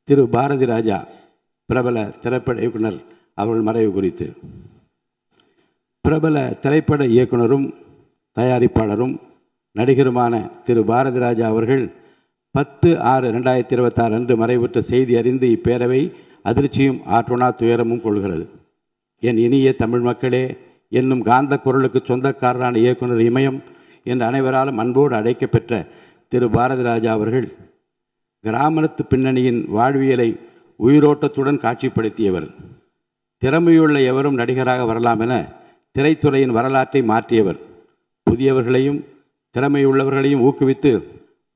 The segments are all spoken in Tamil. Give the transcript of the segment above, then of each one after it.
திரு பாரதி ராஜா பிரபல திரைப்பட இயக்குனர் அவர்கள் மறைவு குறித்து. பிரபல திரைப்பட இயக்குனரும் தயாரிப்பாளரும் நடிகருமான திரு பாரதி ராஜா அவர்கள் 10/6/2026 அன்று மறைவுற்ற செய்தி அறிந்து இப்பேரவை அதிர்ச்சியும் ஆற்றுணா துயரமும் கொள்கிறது. என் இனிய தமிழ் மக்களே என்னும் காந்த குரலுக்கு சொந்தக்காரரான இயக்குனர் இமயம் என்று அனைவராலும் அன்போடு அழைக்கப்பெற்ற திரு பாரதி ராஜா அவர்கள் கிராமத்து பின்னணியின் வாழ்வியலை உயிரோட்டத்துடன் காட்சிப்படுத்தியவர். திறமையுள்ள எவரும் நடிகராக வரலாம் என திரைத்துறையின் வரலாற்றை மாற்றியவர். புதியவர்களையும் திறமையுள்ளவர்களையும் ஊக்குவித்து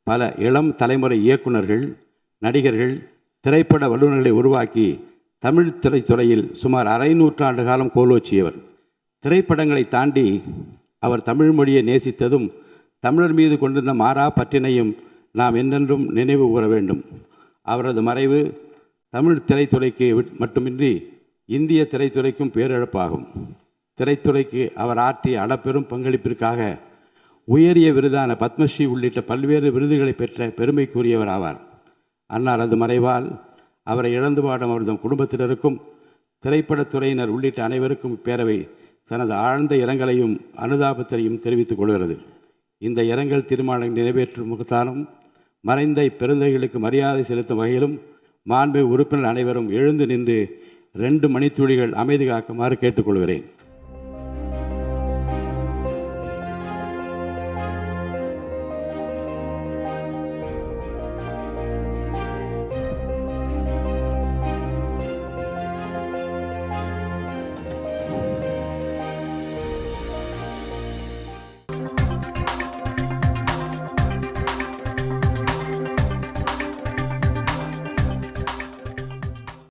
பல இளம் தலைமுறை இயக்குநர்கள், நடிகர்கள், திரைப்பட வல்லுநர்களை உருவாக்கி தமிழ் திரைத்துறையில் சுமார் அரை நூற்றாண்டு காலம் கோலோச்சியவர். திரைப்படங்களை தாண்டி அவர் தமிழ் மொழியை நேசித்ததும் தமிழர் மீது கொண்டிருந்த மாறா பற்றினையும் நாம் என்றென்றும் நினைவு கூற வேண்டும். அவரது மறைவு தமிழ் திரைத்துறைக்கு மட்டுமின்றி இந்திய திரைத்துறைக்கும் பேரிழப்பாகும். திரைத்துறைக்கு அவர் ஆற்றிய அளப்பெரும் பங்களிப்பிற்காக உயரிய விருதான பத்மஸ்ரீ உள்ளிட்ட பல்வேறு விருதுகளை பெற்ற பெருமைக்குரியவர் ஆவார். அன்னாரது மறைவால் அவரை இழந்து வாடும் அவரது குடும்பத்தினருக்கும் திரைப்படத்துறையினர் உள்ளிட்ட அனைவருக்கும் இப்பேரவை தனது ஆழ்ந்த இரங்கலையும் அனுதாபத்தையும் தெரிவித்துக் கொள்கிறது. இந்த இரங்கல் தீர்மானம் நிறைவேற்றும் முகத்தாலும் மறைந்த இப்பெருந்தைகளுக்கு மரியாதை செலுத்தும் வகையிலும் மாண்பு உறுப்பினர் அனைவரும் எழுந்து நின்று 2 மணித்துளிகள் அமைதி காக்குமாறு கேட்டுக்கொள்கிறேன்.